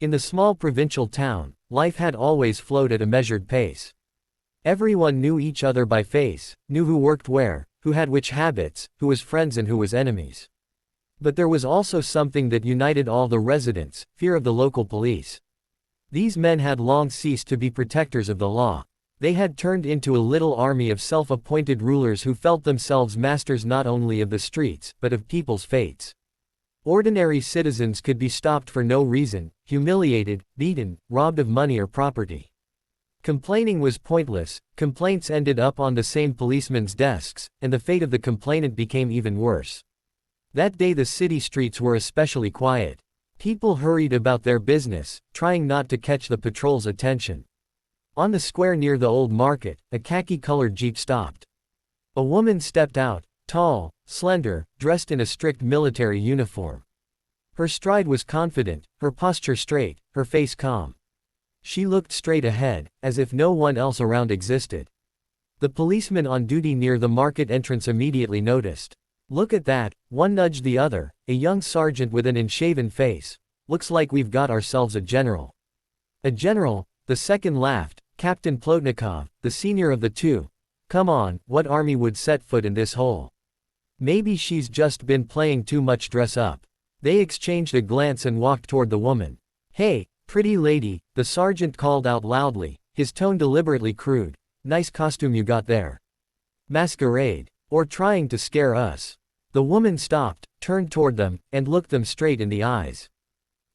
In the small provincial town, life had always flowed at a measured pace. Everyone knew each other by face, knew who worked where, who had which habits, who was friends and who was enemies. But there was also something that united all the residents: fear of the local police. These men had long ceased to be protectors of the law. They had turned into a little army of self-appointed rulers who felt themselves masters not only of the streets, but of people's fates. Ordinary citizens could be stopped for no reason, humiliated, beaten, robbed of money or property. Complaining was pointless, complaints ended up on the same policemen's desks, and the fate of the complainant became even worse. That day the city streets were especially quiet. People hurried about their business, trying not to catch the patrol's attention. On the square near the old market, a khaki-colored jeep stopped. A woman stepped out, tall, slender, dressed in a strict military uniform. Her stride was confident, her posture straight, her face calm. She looked straight ahead, as if no one else around existed. The policeman on duty near the market entrance immediately noticed. "Look at that," one nudged the other, a young sergeant with an unshaven face. "Looks like we've got ourselves a general." "A general?" The second laughed, Captain Plotnikov, the senior of the two. "Come on, what army would set foot in this hole? Maybe she's just been playing too much dress up." They exchanged a glance and walked toward the woman. "Hey, pretty lady," the sergeant called out loudly, his tone deliberately crude. "Nice costume you got there. Masquerade? Or trying to scare us?" The woman stopped, turned toward them, and looked them straight in the eyes.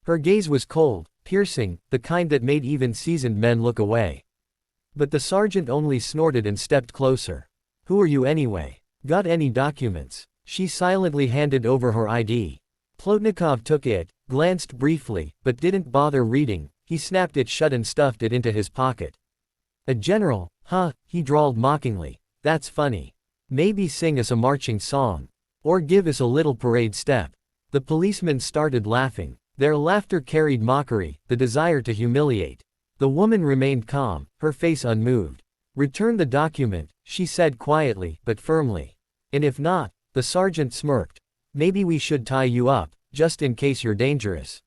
Her gaze was cold, piercing, the kind that made even seasoned men look away. But the sergeant only snorted and stepped closer. "Who are you anyway? Got any documents?" She silently handed over her ID. Plotnikov took it, glanced briefly, but didn't bother reading. He snapped it shut and stuffed it into his pocket. "A general, huh?" he drawled mockingly. "That's funny. Maybe sing us a marching song. Or give us a little parade step." The policemen started laughing. Their laughter carried mockery, the desire to humiliate. The woman remained calm, her face unmoved. "Return the document," she said quietly, but firmly. "And if not," the sergeant smirked, "maybe we should tie you up, just in case you're dangerous."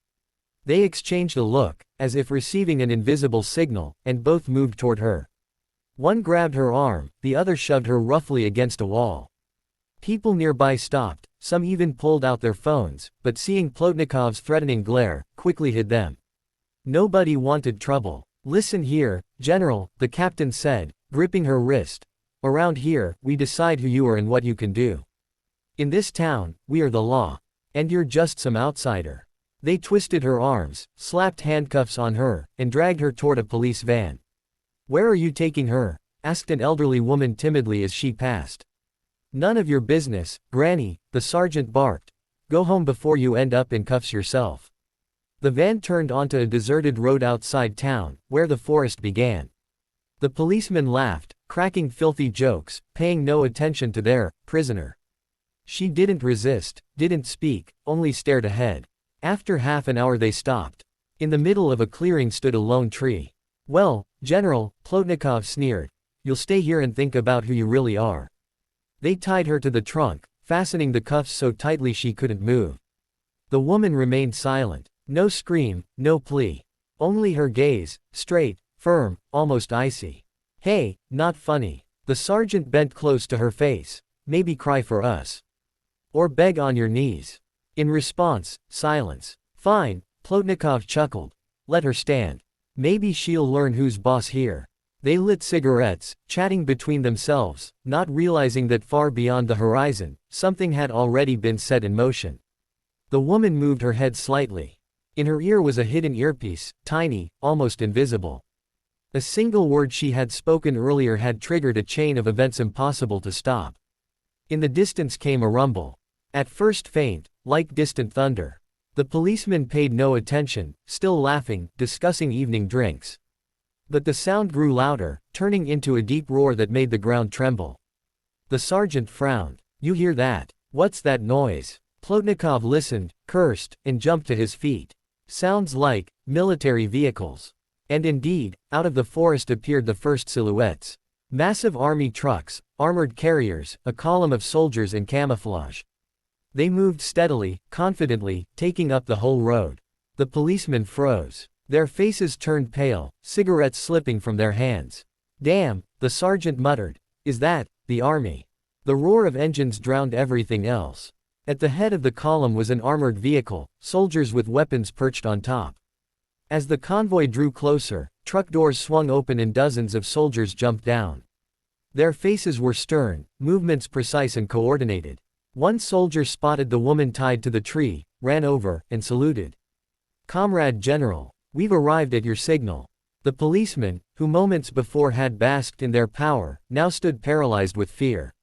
They exchanged a look, as if receiving an invisible signal, and both moved toward her. One grabbed her arm, the other shoved her roughly against a wall. People nearby stopped, some even pulled out their phones, but seeing Plotnikov's threatening glare, quickly hid them. Nobody wanted trouble. "Listen here, General," the captain said, gripping her wrist. "Around here, we decide who you are and what you can do. In this town, we are the law. And you're just some outsider." They twisted her arms, slapped handcuffs on her, and dragged her toward a police van. "Where are you taking her?" asked an elderly woman timidly as she passed. "None of your business, Granny," the sergeant barked. "Go home before you end up in cuffs yourself." The van turned onto a deserted road outside town, where the forest began. The policeman laughed, cracking filthy jokes, paying no attention to their prisoner. She didn't resist, didn't speak, only stared ahead. After half an hour they stopped. In the middle of a clearing stood a lone tree. "Well, General," Plotnikov sneered, "you'll stay here and think about who you really are." They tied her to the trunk, fastening the cuffs so tightly she couldn't move. The woman remained silent. No scream, no plea. Only her gaze, straight, firm, almost icy. "Hey, not funny." The sergeant bent close to her face. "Maybe cry for us. Or beg on your knees." In response, silence. "Fine," Plotnikov chuckled. "Let her stand. Maybe she'll learn who's boss here." They lit cigarettes, chatting between themselves, not realizing that far beyond the horizon, something had already been set in motion. The woman moved her head slightly. In her ear was a hidden earpiece, tiny, almost invisible. A single word she had spoken earlier had triggered a chain of events impossible to stop. In the distance came a rumble. At first faint, like distant thunder. The policeman paid no attention, still laughing, discussing evening drinks. But the sound grew louder, turning into a deep roar that made the ground tremble. The sergeant frowned. "You hear that? What's that noise?" Plotnikov listened, cursed, and jumped to his feet. "Sounds like military vehicles." And indeed, out of the forest appeared the first silhouettes. Massive army trucks, armored carriers, a column of soldiers in camouflage. They moved steadily, confidently, taking up the whole road. The policemen froze. Their faces turned pale, cigarettes slipping from their hands. Damn, the sergeant muttered. Is that the army? The roar of engines drowned everything else. At the head of the column was an armored vehicle, soldiers with weapons perched on top. As the convoy drew closer, truck doors swung open and dozens of soldiers jumped down. Their faces were stern, movements precise and coordinated. One soldier spotted the woman tied to the tree, ran over, and saluted. "Comrade General, we've arrived at your signal." The policemen, who moments before had basked in their power, now stood paralyzed with fear.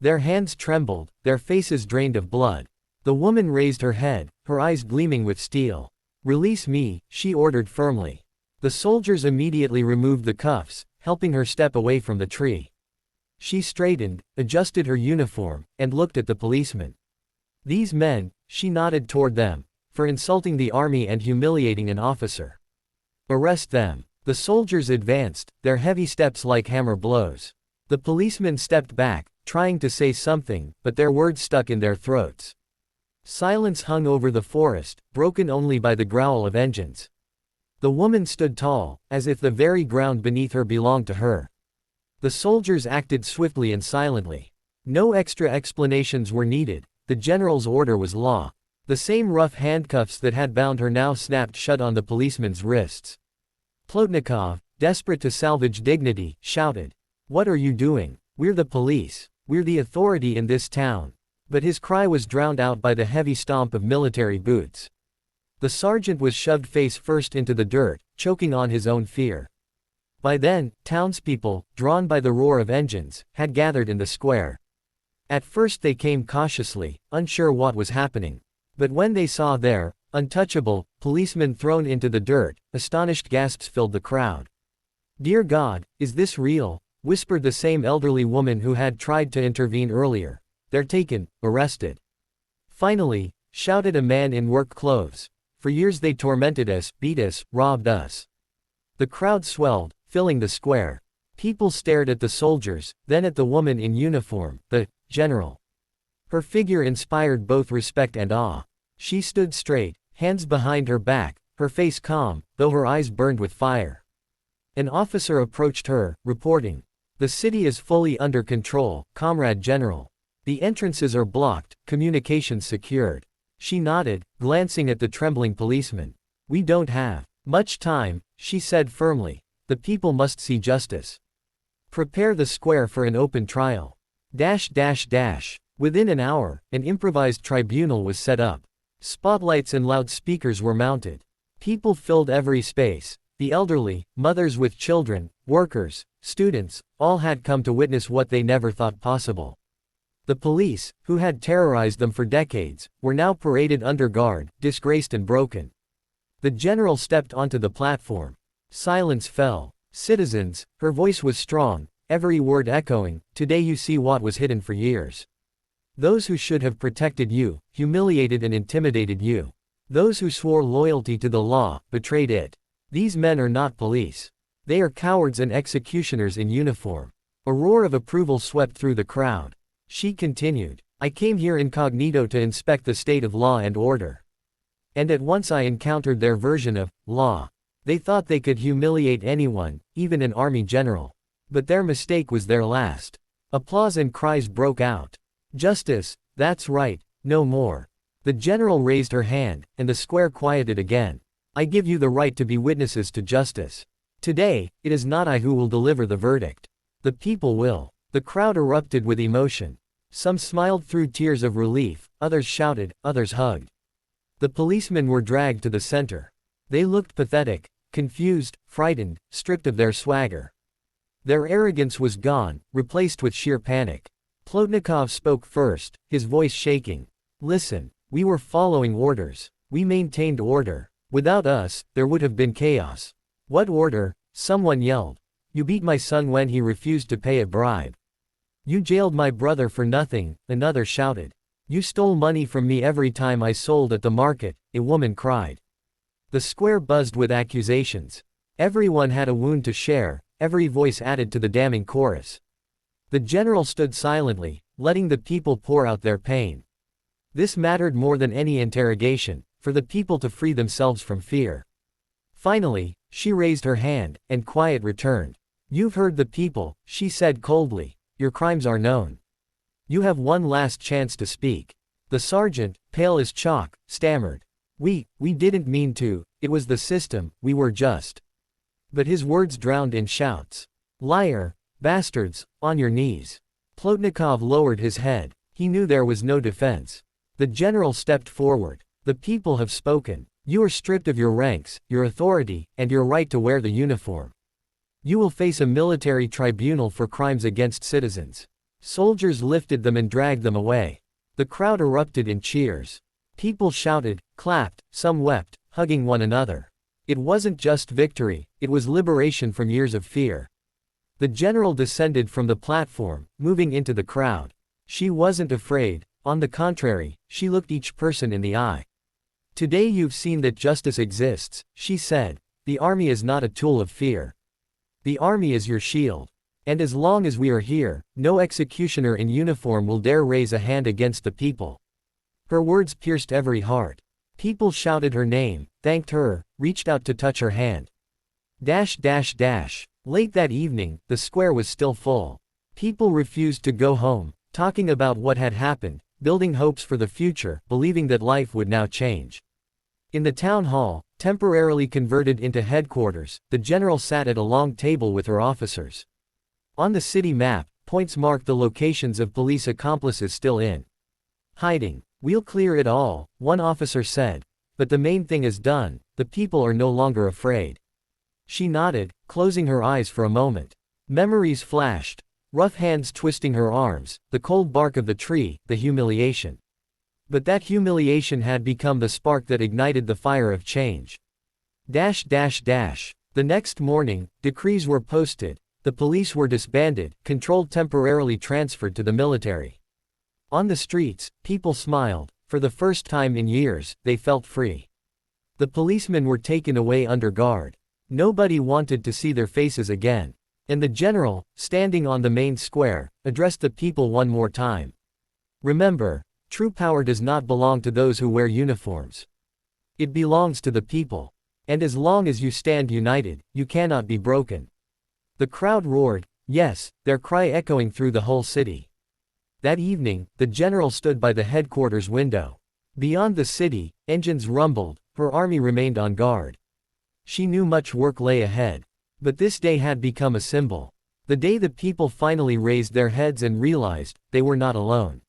Their hands trembled, their faces drained of blood. The woman raised her head, her eyes gleaming with steel. "Release me," she ordered firmly. The soldiers immediately removed the cuffs, helping her step away from the tree. She straightened, adjusted her uniform, and looked at the policemen. "These men," she nodded toward them, "for insulting the army and humiliating an officer. Arrest them." The soldiers advanced, their heavy steps like hammer blows. The policemen stepped back, trying to say something, but their words stuck in their throats. Silence hung over the forest, broken only by the growl of engines. The woman stood tall, as if the very ground beneath her belonged to her. The soldiers acted swiftly and silently. No extra explanations were needed. The general's order was law. The same rough handcuffs that had bound her now snapped shut on the policeman's wrists. Plotnikov, desperate to salvage dignity, shouted, "What are you doing? We're the police. We're the authority in this town." But his cry was drowned out by the heavy stomp of military boots. The sergeant was shoved face first into the dirt, choking on his own fear. By then, townspeople, drawn by the roar of engines, had gathered in the square. At first they came cautiously, unsure what was happening. But when they saw their untouchable policemen thrown into the dirt, astonished gasps filled the crowd. "Dear God, is this real?" whispered the same elderly woman who had tried to intervene earlier. "They're taken, arrested." "Finally," shouted a man in work clothes. "For years they tormented us, beat us, robbed us." The crowd swelled, filling the square. People stared at the soldiers, then at the woman in uniform, the general. Her figure inspired both respect and awe. She stood straight, hands behind her back, her face calm, though her eyes burned with fire. An officer approached her, reporting, "The city is fully under control, Comrade General. The entrances are blocked, communications secured." She nodded, glancing at the trembling policeman. "We don't have much time," she said firmly. "The people must see justice. Prepare the square for an open trial." Within an hour, an improvised tribunal was set up. Spotlights and loudspeakers were mounted. People filled every space. The elderly, mothers with children, workers, students, all had come to witness what they never thought possible. The police, who had terrorized them for decades, were now paraded under guard, disgraced and broken. The general stepped onto the platform. Silence fell. "Citizens," her voice was strong, every word echoing, "today you see what was hidden for years. Those who should have protected you, humiliated and intimidated you. Those who swore loyalty to the law, betrayed it. These men are not police. They are cowards and executioners in uniform." A roar of approval swept through the crowd. She continued, "I came here incognito to inspect the state of law and order. And at once I encountered their version of law. They thought they could humiliate anyone, even an army general. But their mistake was their last." Applause and cries broke out. "Justice, that's right, no more." The general raised her hand, and the square quieted again. "I give you the right to be witnesses to justice. Today, it is not I who will deliver the verdict. The people will." The crowd erupted with emotion. Some smiled through tears of relief, others shouted, others hugged. The policemen were dragged to the center. They looked pathetic, confused, frightened, stripped of their swagger. Their arrogance was gone, replaced with sheer panic. Plotnikov spoke first, his voice shaking. "Listen, we were following orders. We maintained order. Without us, there would have been chaos." "What order?" someone yelled. "You beat my son when he refused to pay a bribe. You jailed my brother for nothing," another shouted. "You stole money from me every time I sold at the market," a woman cried. The square buzzed with accusations. Everyone had a wound to share, every voice added to the damning chorus. The general stood silently, letting the people pour out their pain. This mattered more than any interrogation, for the people to free themselves from fear. Finally, she raised her hand, and quiet returned. "You've heard the people," she said coldly. "Your crimes are known. You have one last chance to speak." The sergeant, pale as chalk, stammered. We didn't mean to, it was the system, we were just." But his words drowned in shouts. "Liar! Bastards, on your knees." Plotnikov lowered his head. He knew there was no defense. The general stepped forward. "The people have spoken. You are stripped of your ranks, your authority, and your right to wear the uniform. You will face a military tribunal for crimes against citizens." Soldiers lifted them and dragged them away. The crowd erupted in cheers. People shouted, clapped, some wept, hugging one another. It wasn't just victory, it was liberation from years of fear. The general descended from the platform, moving into the crowd. She wasn't afraid, on the contrary, she looked each person in the eye. "Today you've seen that justice exists," she said. "The army is not a tool of fear. The army is your shield. And as long as we are here, no executioner in uniform will dare raise a hand against the people." Her words pierced every heart. People shouted her name, thanked her, reached out to touch her hand. Late that evening, the square was still full. People refused to go home, talking about what had happened, building hopes for the future, believing that life would now change. In the town hall, temporarily converted into headquarters, the general sat at a long table with her officers. On the city map, points marked the locations of police accomplices still in hiding. "We'll clear it all," one officer said. "But the main thing is done, the people are no longer afraid." She nodded, closing her eyes for a moment. Memories flashed. Rough hands twisting her arms, the cold bark of the tree, the humiliation. But that humiliation had become the spark that ignited the fire of change. The next morning, decrees were posted, the police were disbanded, control temporarily transferred to the military. On the streets, people smiled. For the first time in years, they felt free. The policemen were taken away under guard. Nobody wanted to see their faces again. And the general, standing on the main square, addressed the people one more time. "Remember, true power does not belong to those who wear uniforms. It belongs to the people. And as long as you stand united, you cannot be broken." The crowd roared, yes, their cry echoing through the whole city. That evening, the general stood by the headquarters window. Beyond the city, engines rumbled, her army remained on guard. She knew much work lay ahead. But this day had become a symbol. The day the people finally raised their heads and realized, they were not alone.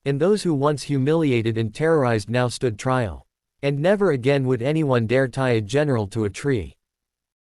And those who once humiliated and terrorized now stood trial. And never again would anyone dare tie a general to a tree.